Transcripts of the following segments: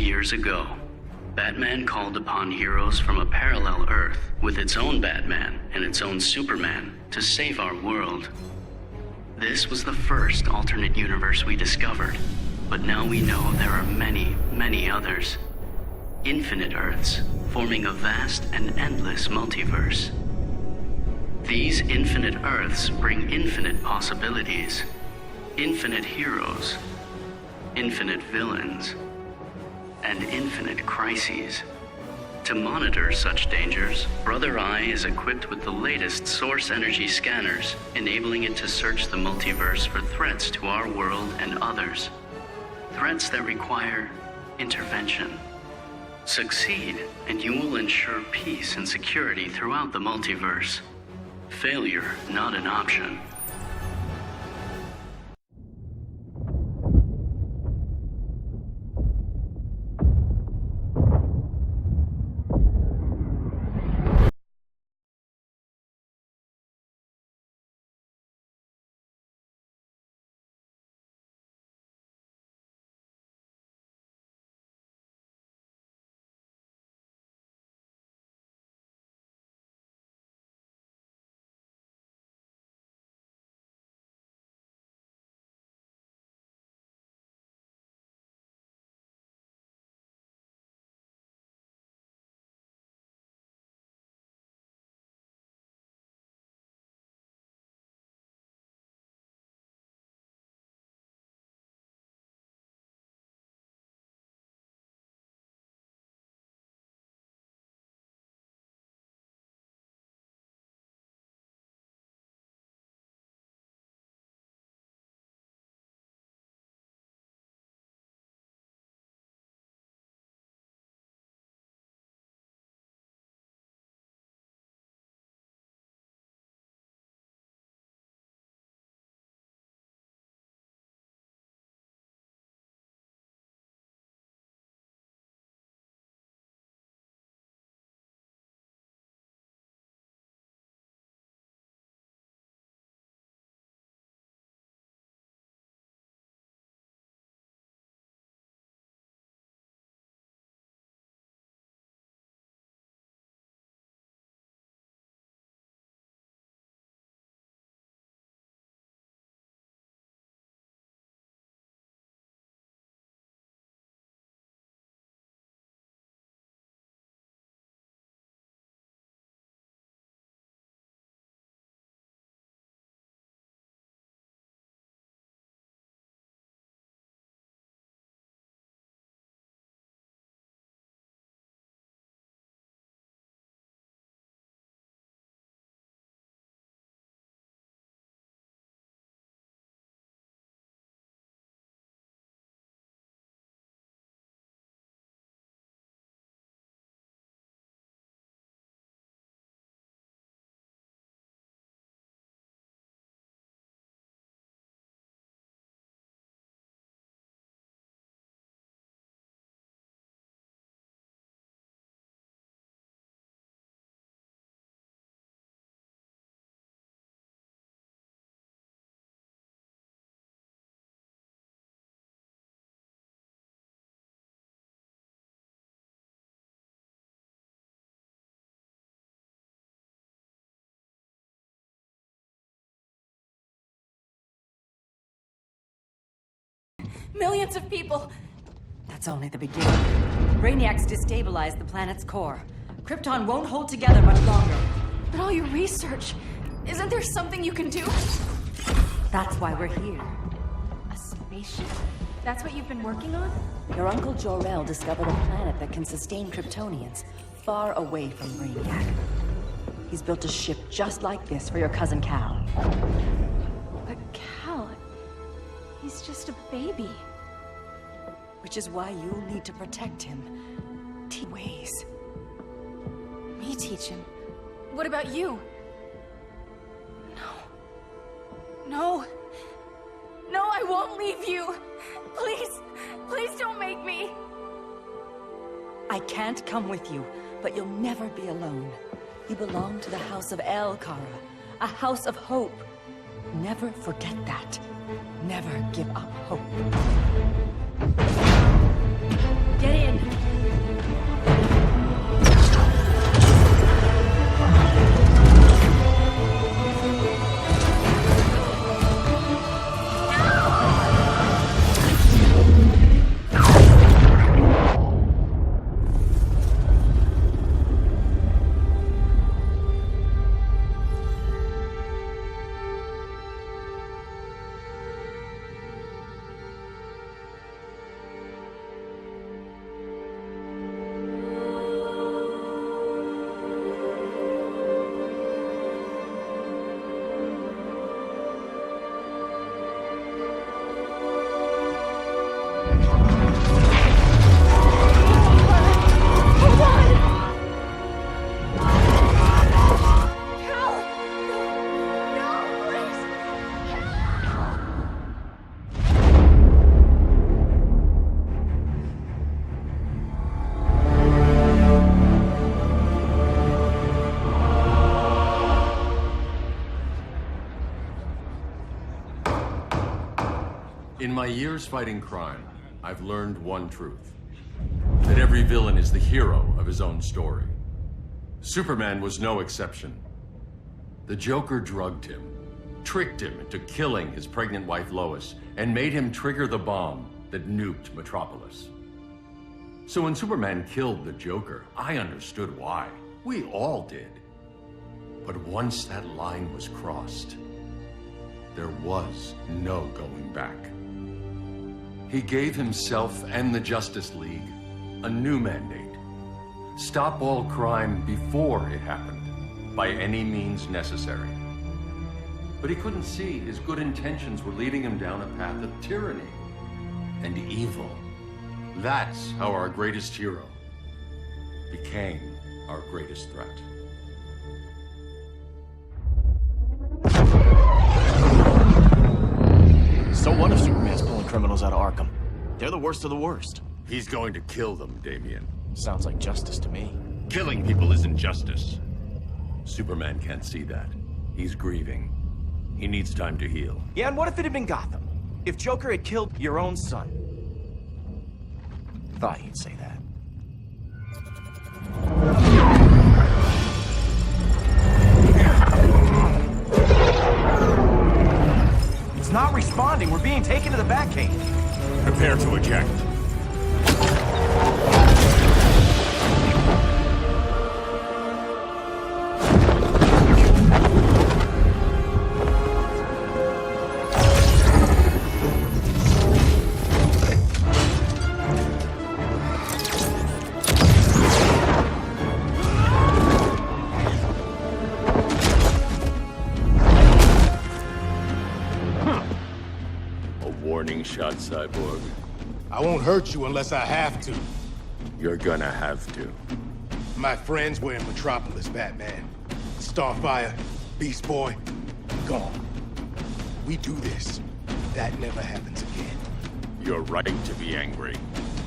Years ago, Batman called upon heroes from a parallel Earth with its own Batman and its own Superman to save our world. This was the first alternate universe we discovered, but now we know there are many, many others. Infinite Earths, forming a vast and endless multiverse. These infinite Earths bring infinite possibilities, infinite heroes, infinite villains, and infinite crises. To monitor such dangers, Brother Eye is equipped with the latest source energy scanners, enabling it to search the multiverse for threats to our world and others. Threats that require intervention. Succeed, and you will ensure peace and security throughout the multiverse. Failure, not an option. Millions of people! That's only the beginning. Brainiacs destabilized the planet's core. Krypton won't hold together much longer. But all your research, isn't there something you can do? That's why we're here. A spaceship? That's what you've been working on? Your uncle Jor-El discovered a planet that can sustain Kryptonians, far away from Brainiac. He's built a ship just like this for your cousin Cal. But Cal... he's just a baby. Which is why you'll need to protect him. Ways. Me teach him? What about you? No. No, I won't leave you! Please, please don't make me! I can't come with you, but you'll never be alone. You belong to the House of El, Kara. A house of hope. Never forget that. Never give up hope. Get in! In my years fighting crime, I've learned one truth. That every villain is the hero of his own story. Superman was no exception. The Joker drugged him, tricked him into killing his pregnant wife Lois, and made him trigger the bomb that nuked Metropolis. So when Superman killed the Joker, I understood why. We all did. But once that line was crossed, there was no going back. He gave himself and the Justice League a new mandate. Stop all crime before it happened, by any means necessary. But he couldn't see his good intentions were leading him down a path of tyranny and evil. That's how our greatest hero became our greatest threat. So what if Superman's pulling criminals out of Arkham? They're the worst of the worst. He's going to kill them, Damian. Sounds like justice to me. Killing people isn't justice. Superman can't see that. He's grieving. He needs time to heal. Yeah, and what if it had been Gotham? If Joker had killed your own son? Thought you'd say that. It's not responding. We're being taken to the Batcave. Prepare to eject. Warning shot, Cyborg. I won't hurt you unless I have to. You're gonna have to. My friends were in Metropolis, Batman. Starfire, Beast Boy, gone. We do this. That never happens again. You're right to be angry,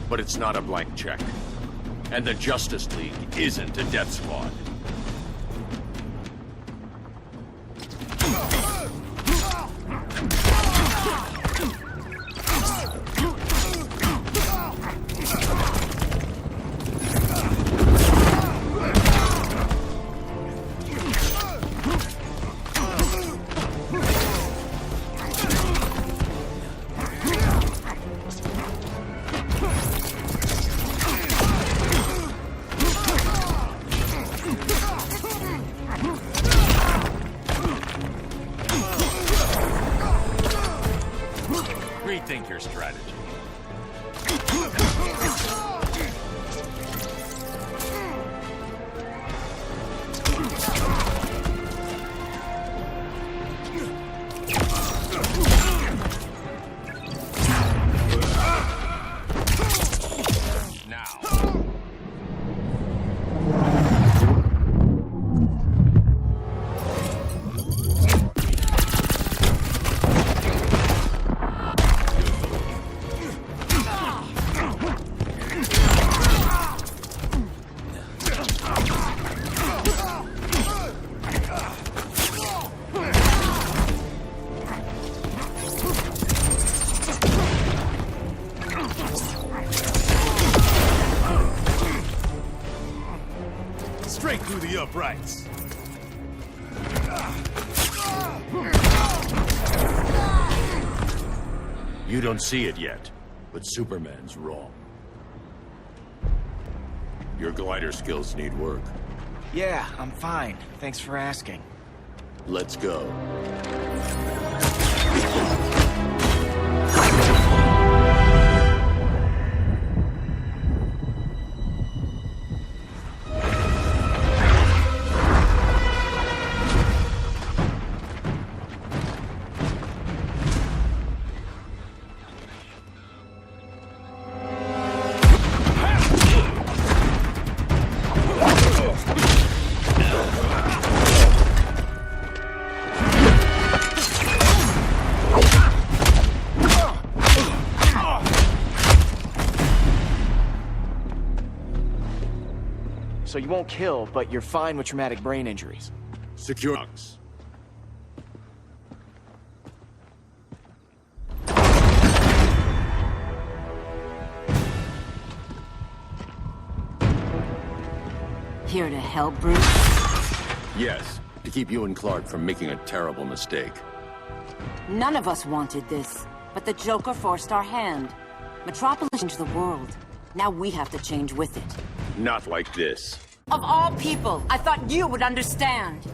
but it's not a blank check. And the Justice League isn't a death squad. Rethink your strategy. Straight through the uprights. You don't see it yet, but Superman's wrong. Your glider skills need work. Yeah, I'm fine. Thanks for asking. Let's go. So you won't kill, but you're fine with traumatic brain injuries. Secure. Here to help, Bruce? Yes, to keep you and Clark from making a terrible mistake. None of us wanted this, but the Joker forced our hand. Metropolis changed the world. Now we have to change with it. Not like this. Of all people, I thought you would understand.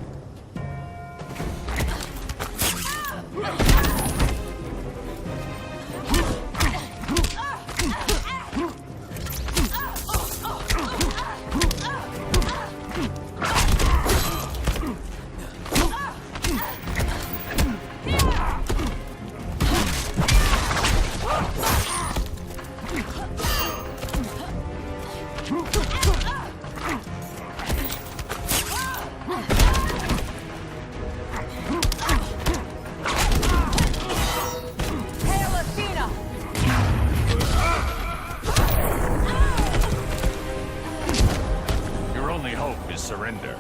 Surrender.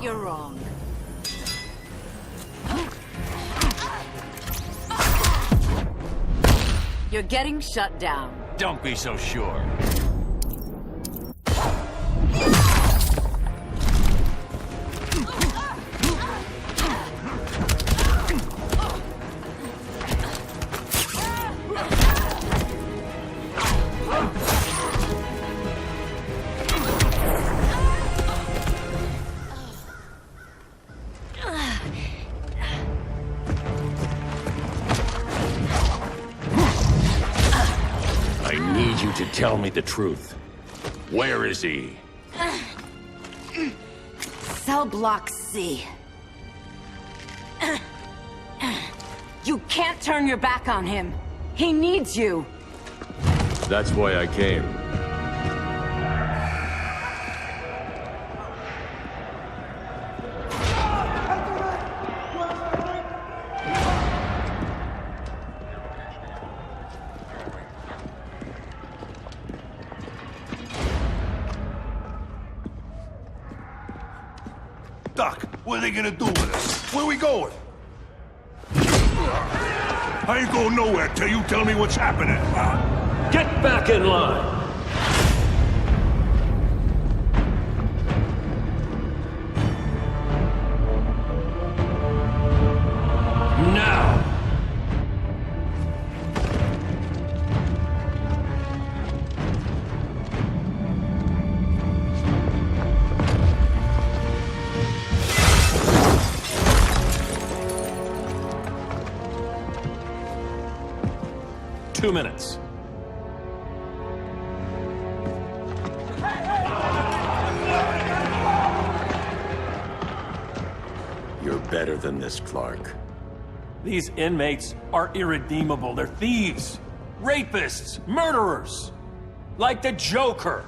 You're wrong. You're getting shut down. Don't be so sure. Tell me the truth. Where is he? Cell block C. You can't turn your back on him. He needs you. That's why I came. Doc, what are they gonna do with us? Where we going? I ain't going nowhere till you tell me what's happening. Get back in line! Now! Two minutes. You're better than this, Clark. These inmates are irredeemable. They're thieves, rapists, murderers. Like the Joker.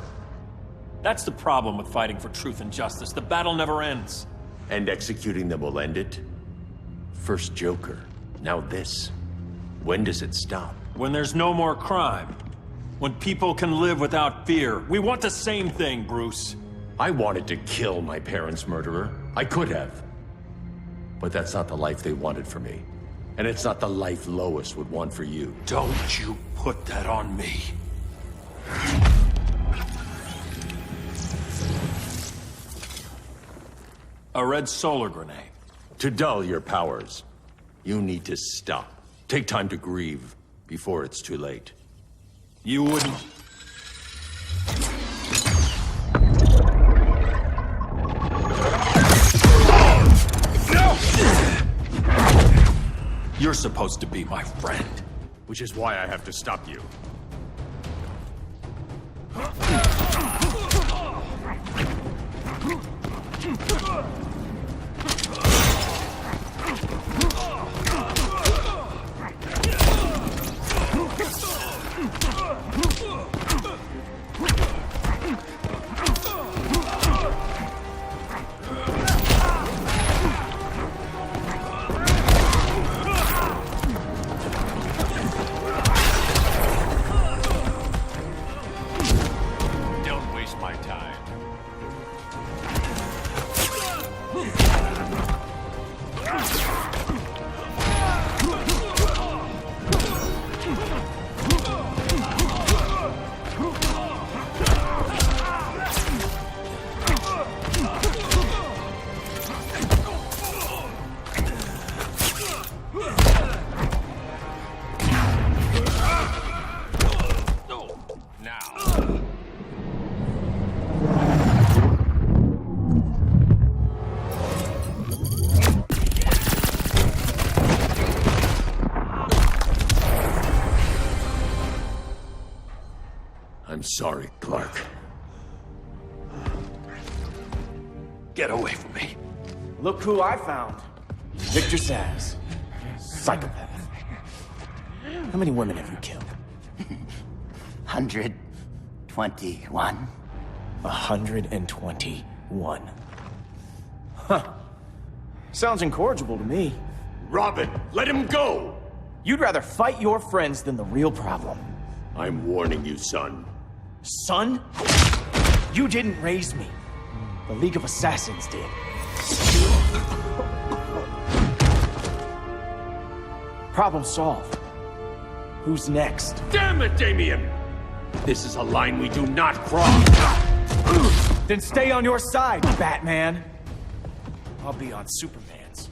That's the problem with fighting for truth and justice. The battle never ends. And executing them will end it? First Joker, now this. When does it stop? When there's no more crime. When people can live without fear. We want the same thing, Bruce. I wanted to kill my parents' murderer. I could have. But that's not the life they wanted for me. And it's not the life Lois would want for you. Don't you put that on me. A red solar grenade. To dull your powers, you need to stop. Take time to grieve before it's too late. You wouldn't... You're supposed to be my friend. which is why I have to stop you. Don't waste my time. I'm sorry, Clark. Get away from me. Look who I found. Victor Saz. Psychopath. How many women have you killed? 121. 121. Huh. Sounds incorrigible to me. Robin, let him go! You'd rather fight your friends than the real problem. I'm warning you, son. Son? You didn't raise me. The League of Assassins did. Problem solved. Who's next? Damn it, Damien! This is a line we do not cross. Then stay on your side, Batman. I'll be on Superman's.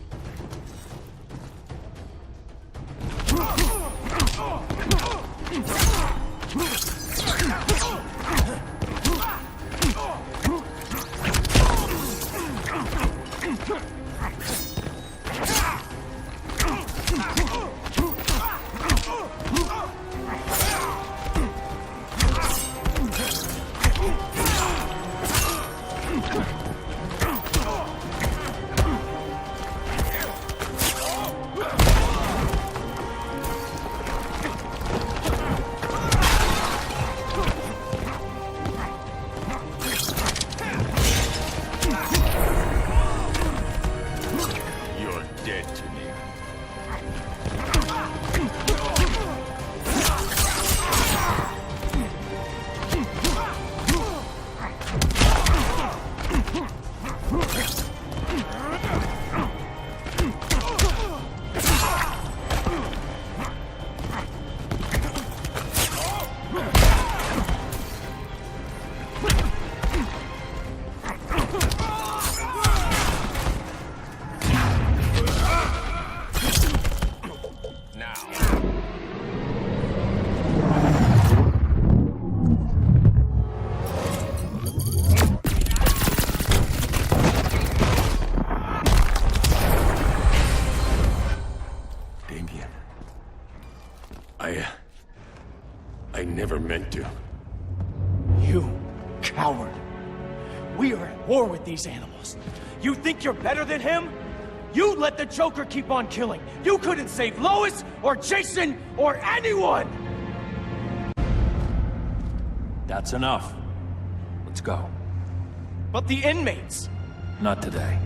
You're dead to me. Damien. I never meant to. You coward. We are at war with these animals. You think you're better than him? You let the Joker keep on killing. You couldn't save Lois or Jason or anyone! That's enough. Let's go. But the inmates. Not today.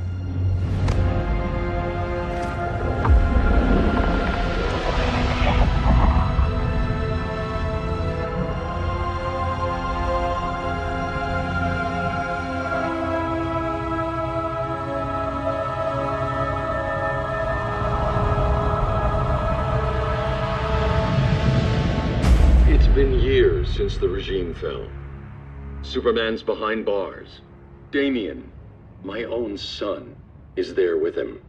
It's been years since the regime fell. Superman's behind bars. Damien, my own son, is there with him.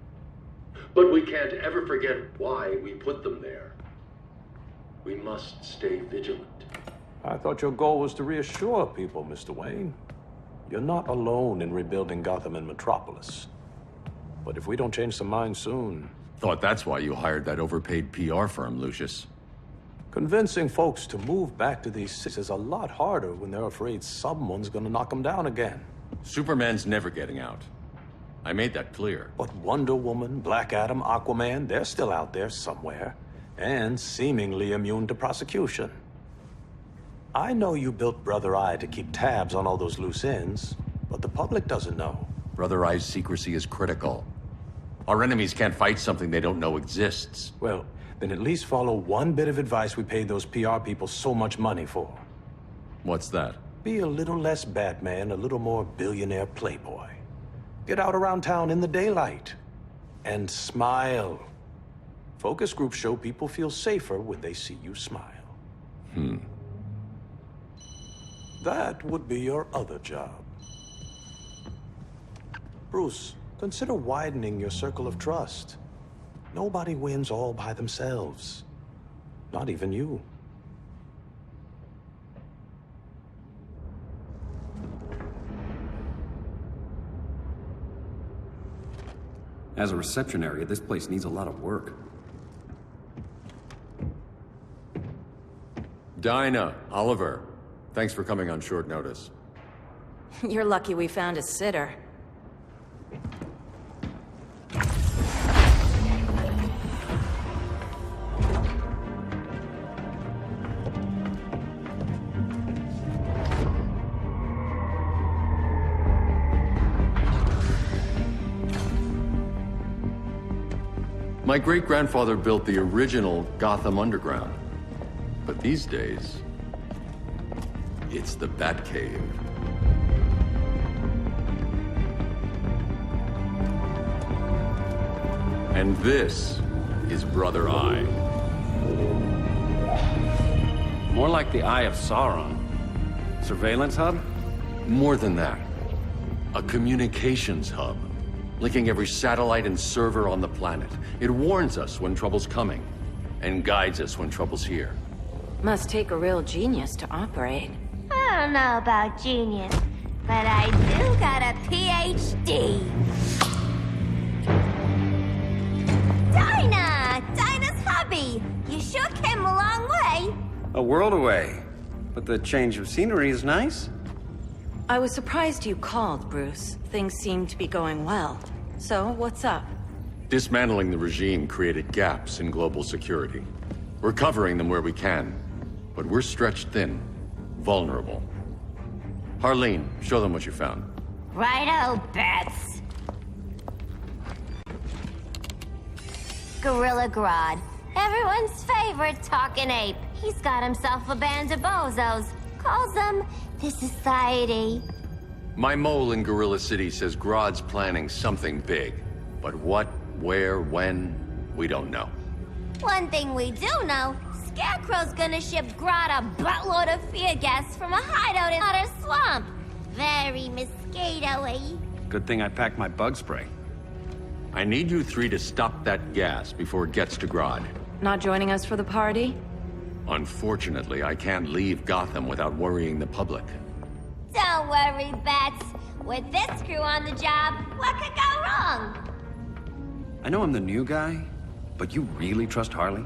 But we can't ever forget why we put them there. We must stay vigilant. I thought your goal was to reassure people, Mr. Wayne. You're not alone in rebuilding Gotham and Metropolis. But if we don't change some minds soon... Thought that's why you hired that overpaid PR firm, Lucius. Convincing folks to move back to these cities is a lot harder when they're afraid someone's gonna knock them down again. Superman's never getting out. I made that clear. But Wonder Woman, Black Adam, Aquaman, they're still out there somewhere, and seemingly immune to prosecution. I know you built Brother Eye to keep tabs on all those loose ends, but the public doesn't know. Brother Eye's secrecy is critical. Our enemies can't fight something they don't know exists. Well, then at least follow one bit of advice we paid those PR people so much money for. What's that? Be a little less Batman, a little more billionaire playboy. Get out around town in the daylight. And smile. Focus groups show people feel safer when they see you smile. That would be your other job. Bruce, consider widening your circle of trust. Nobody wins all by themselves. Not even you. As a reception area, this place needs a lot of work. Dinah, Oliver, thanks for coming on short notice. You're lucky we found a sitter. My great-grandfather built the original Gotham Underground. But these days, it's the Batcave. And this is Brother Eye. More like the Eye of Sauron. Surveillance hub? More than that. A communications hub, linking every satellite and server on the planet. It warns us when trouble's coming, and guides us when trouble's here. Must take a real genius to operate. I don't know about genius, but I do got a PhD. Dinah's hubby. You sure came a long way. A world away. But the change of scenery is nice. I was surprised you called, Bruce. Things seem to be going well. So, what's up? Dismantling the regime created gaps in global security. We're covering them where we can, but we're stretched thin, vulnerable. Harleen, show them what you found. Righto, Bets. Gorilla Grodd. Everyone's favorite talking ape. He's got himself a band of bozos. Calls them the Society. My mole in Gorilla City says Grodd's planning something big. But what, where, when, we don't know. One thing we do know, Scarecrow's gonna ship Grodd a buttload of fear gas from a hideout in Otter Swamp. Very mosquito-y. Good thing I packed my bug spray. I need you three to stop that gas before it gets to Grodd. Not joining us for the party? Unfortunately, I can't leave Gotham without worrying the public. Don't worry, Bats. With this crew on the job, what could go wrong? I know I'm the new guy, but you really trust Harley?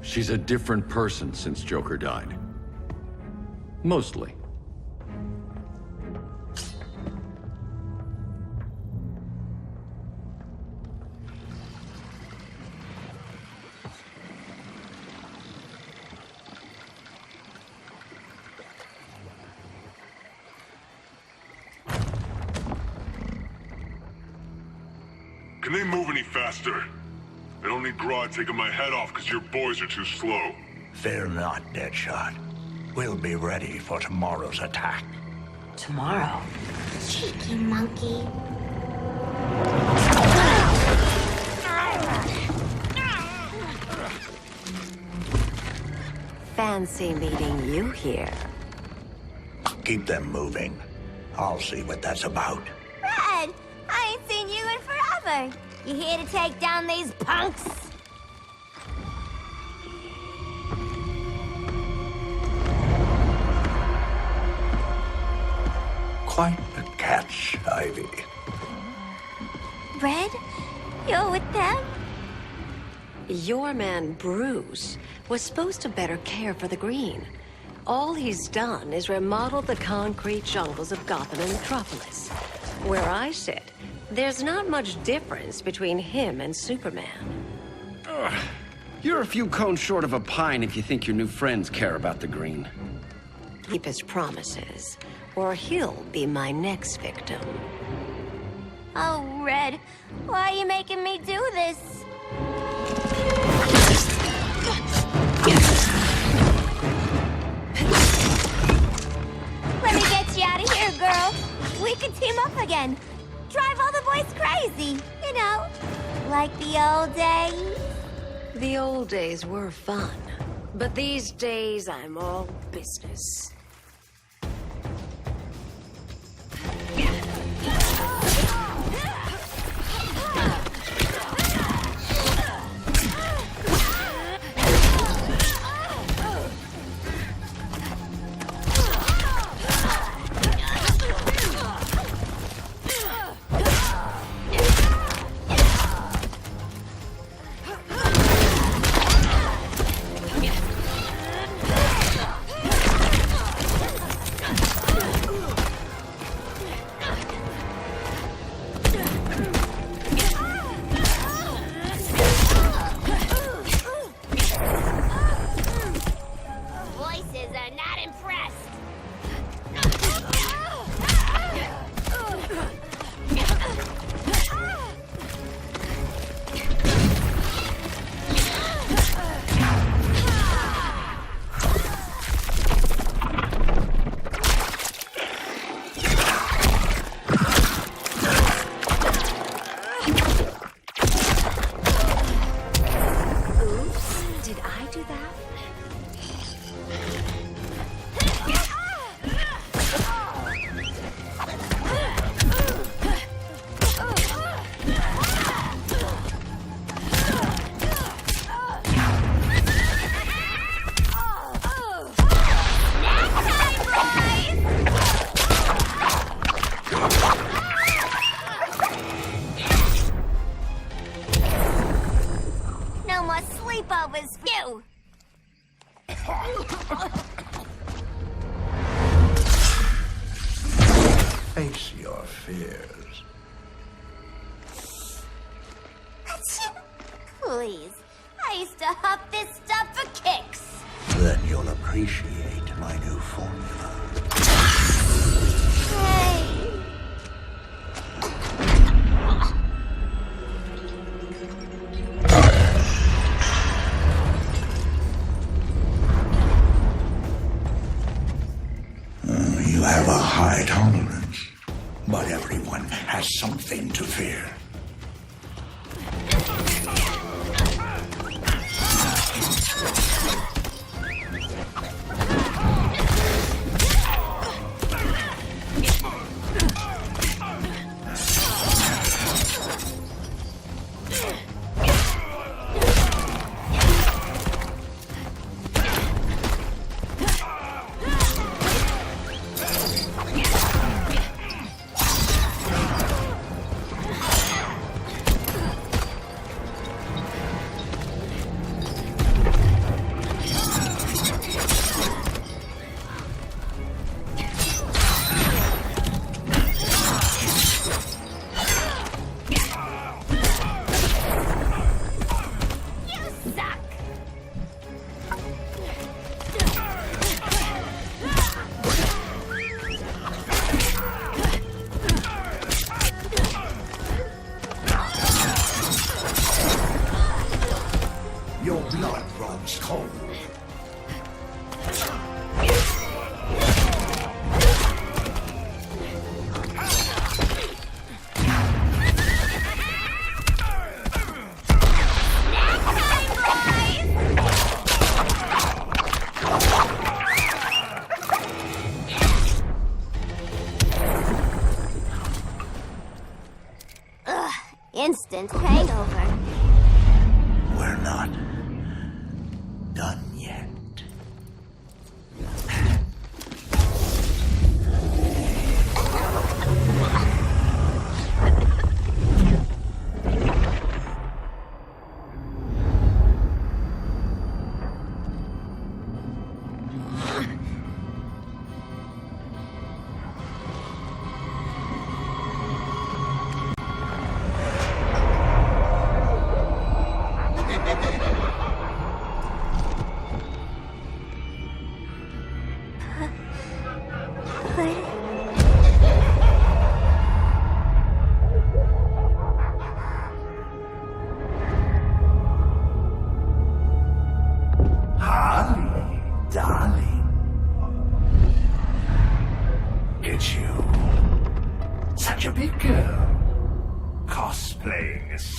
She's a different person since Joker died. Mostly. Can they move any faster? I don't need Grodd taking my head off because your boys are too slow. Fear not, Deadshot. We'll be ready for tomorrow's attack. Tomorrow? Cheeky monkey. Fancy meeting you here. Keep them moving. I'll see what that's about. Red, I ain't seen you in forever. You here to take down these punks? Quite a catch, Ivy. Red, you're with them? Your man, Bruce, was supposed to better care for the Green. All he's done is remodel the concrete jungles of Gotham and Metropolis. Where I sit, there's not much difference between him and Superman. Ugh. You're a few cones short of a pine if you think your new friends care about the Green. Keep his promises, or he'll be my next victim. Oh, Red, why are you making me do this? Let me get you out of here, girl. We could team up again. Drive all the boys crazy, you know, like the old days. The old days were fun, but these days I'm all business. Face your fears. Please, I used to huff this stuff for kicks. Then you'll appreciate my new formula. Hey. You have a high tolerance, but everyone has something to fear. Your blood runs cold. Instant hangover. We're not done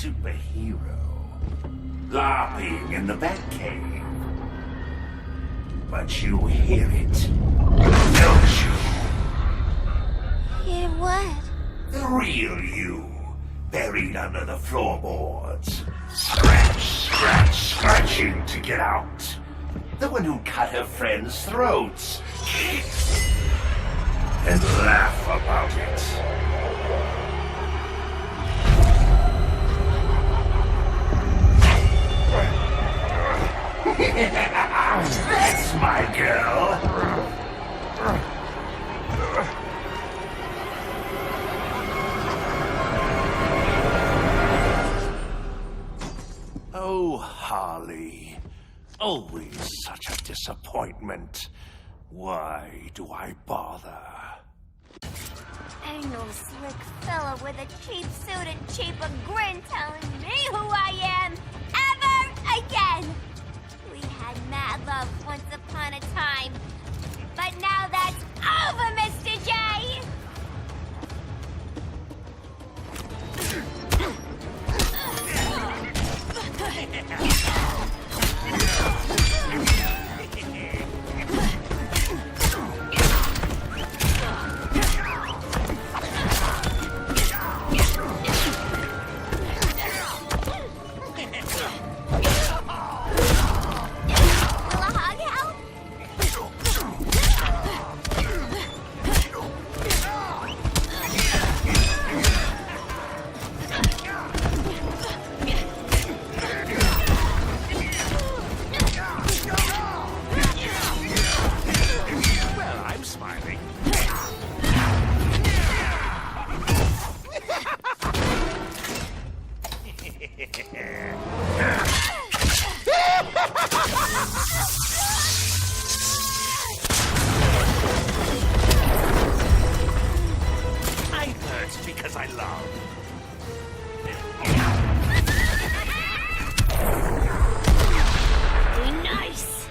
superhero. LARPing in the Batcave. But you hear it, don't you? Hear what? The real you, buried under the floorboards. Scratching to get out. The one who cut her friends' throats. And laugh about it. That's my girl. Oh, Harley. Always such a disappointment. Why do I bother? Ain't no slick fella with a cheap suit and cheaper grin telling me who I am ever again. We had mad love once upon a time, but now that's over, Mr. J. I hurt because I love. Nice.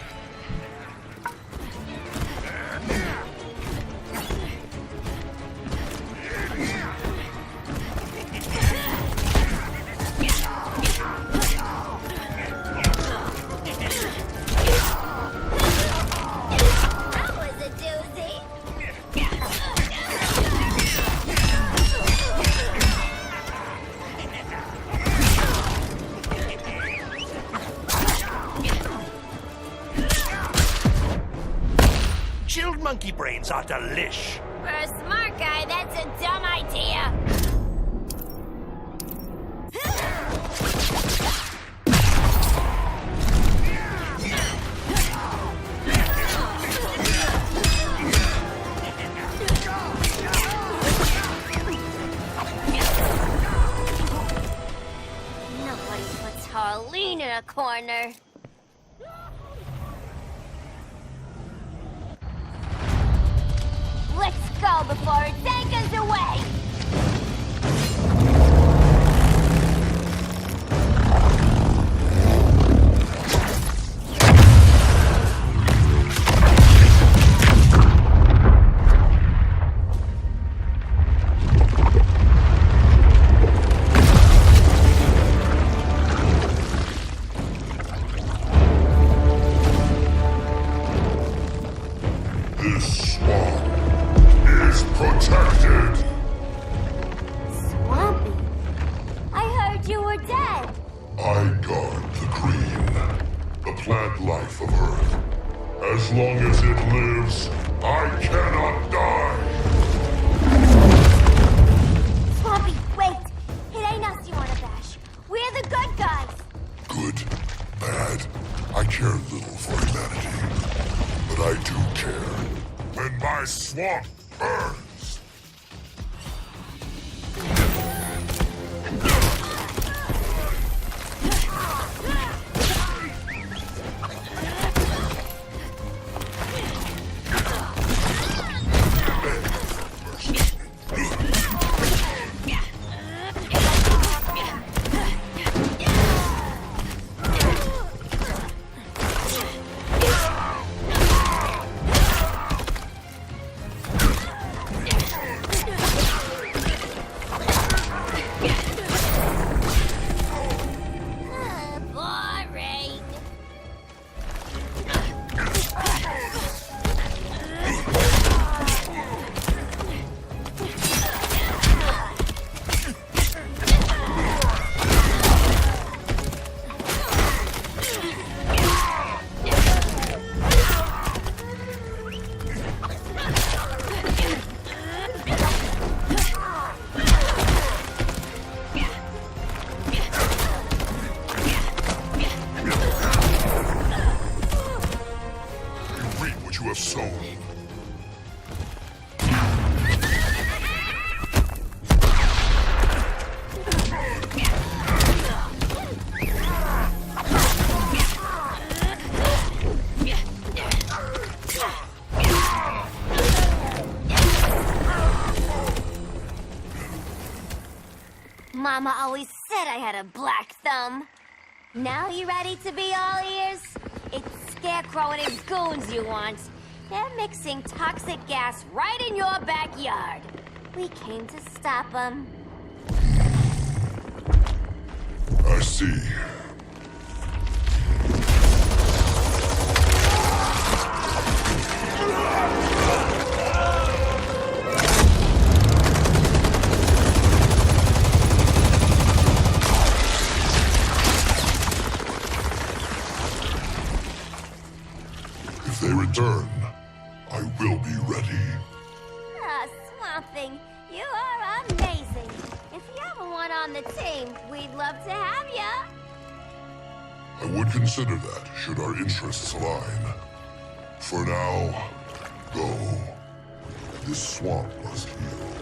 That was a doozy. Chilled monkey brains are delish. For a smart guy, that's a dumb idea. Nobody puts Harleen in a corner. Let's go before it takes us away! This swamp is protected. Swampy? I heard you were dead. I guard the green, the plant life of Earth. As long as it lives, I cannot die. Swampy, wait! It ain't us you wanna bash. We're the good guys. Good, bad, I care little for humanity. But I do care when my swamp burns. soul. Mama always said I had a black thumb. Now you ready to be all ears? It's Scarecrow and his goons you want. They're mixing toxic gas right in your backyard. We came to stop them. I see. If they return, I will be ready. Ah, Swamp Thing, you are amazing. If you ever want on the team, we'd love to have ya. I would consider that, should our interests align. For now, go. This swamp must heal.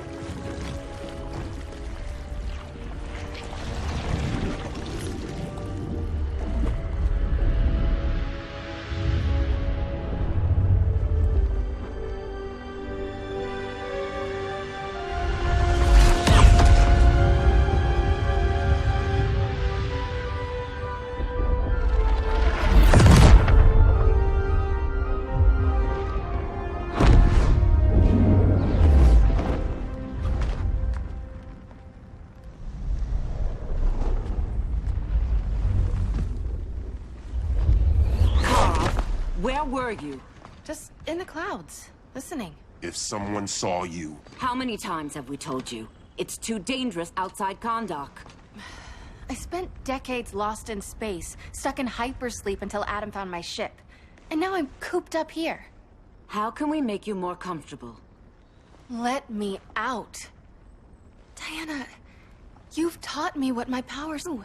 Where were you? Just in the clouds, listening. If someone saw you... How many times have we told you? It's too dangerous outside Kahndaq. I spent decades lost in space, stuck in hypersleep until Adam found my ship. And now I'm cooped up here. How can we make you more comfortable? Let me out. Diana, you've taught me what my powers do.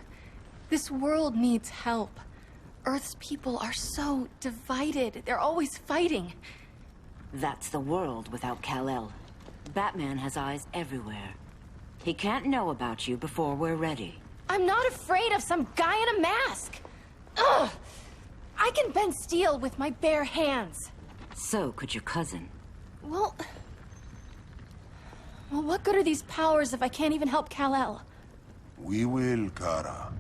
This world needs help. Earth's people are so divided. They're always fighting. That's the world without Kal-El. Batman has eyes everywhere. He can't know about you before we're ready. I'm not afraid of some guy in a mask. Ugh! I can bend steel with my bare hands. So could your cousin. Well, what good are these powers if I can't even help Kal-El? We will, Kara.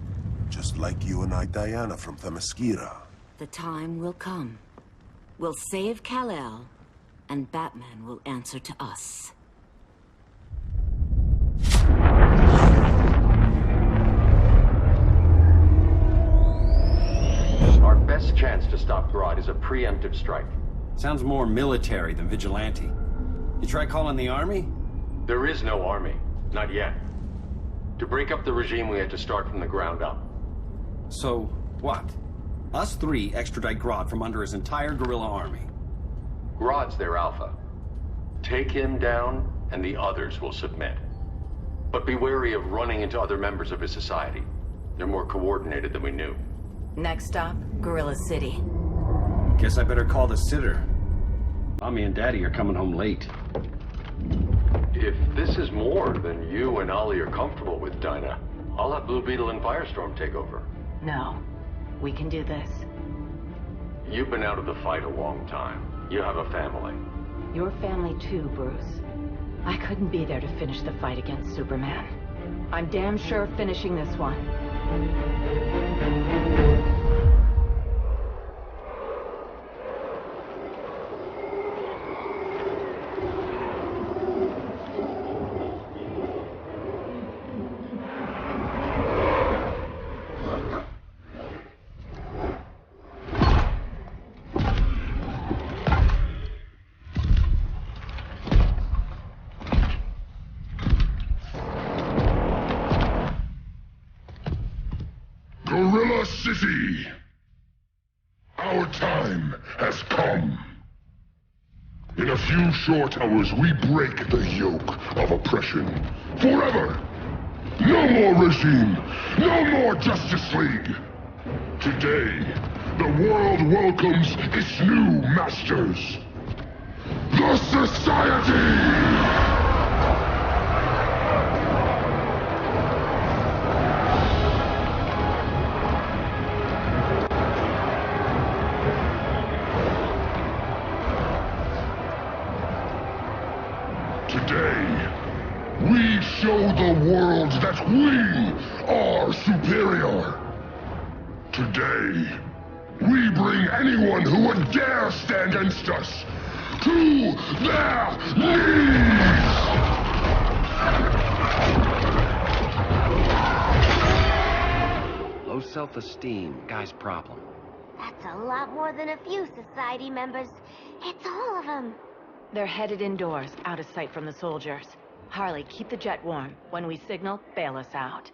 Just like you and I, Diana, from Themyscira. The time will come. We'll save Kal-El, and Batman will answer to us. Our best chance to stop Grodd is a preemptive strike. Sounds more military than vigilante. You try calling the army? There is no army. Not yet. To break up the regime, we had to start from the ground up. So, what? Us three extradite Grodd from under his entire guerrilla army. Grodd's their alpha. Take him down, and the others will submit. But be wary of running into other members of his society. They're more coordinated than we knew. Next stop, Gorilla City. Guess I better call the sitter. Mommy and Daddy are coming home late. If this is more than you and Ollie are comfortable with, Dinah, I'll have Blue Beetle and Firestorm take over. No. We can do this. You've been out of the fight a long time. You have a family. Your family too, Bruce. I couldn't be there to finish the fight against Superman. I'm damn sure finishing this one. Gorilla City! Our time has come. In a few short hours, we break the yoke of oppression. Forever! No more regime! No more Justice League! Today, the world welcomes its new masters. the society! Today, we show the world that we are superior. Today, we bring anyone who would dare stand against us to their knees! Low self-esteem, guy's problem. That's a lot more than a few society members. It's all of them. They're headed indoors, out of sight from the soldiers. Harley, keep the jet warm. When we signal, bail us out.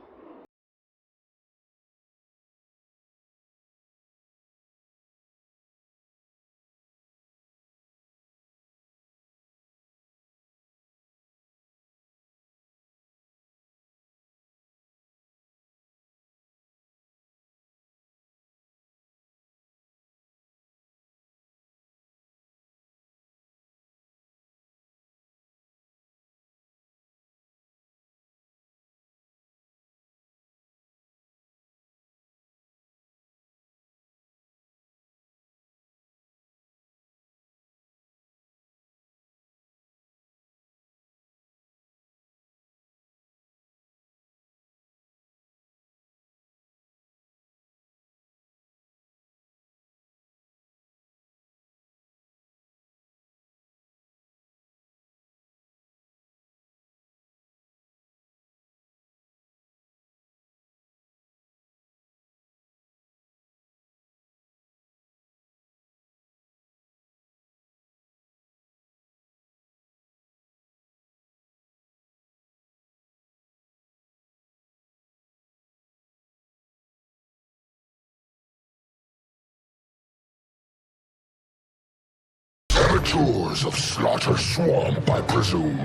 Saboteurs of Slaughter Swamp, I presume.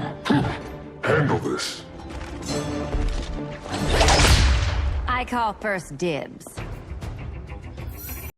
Handle this. I call first dibs.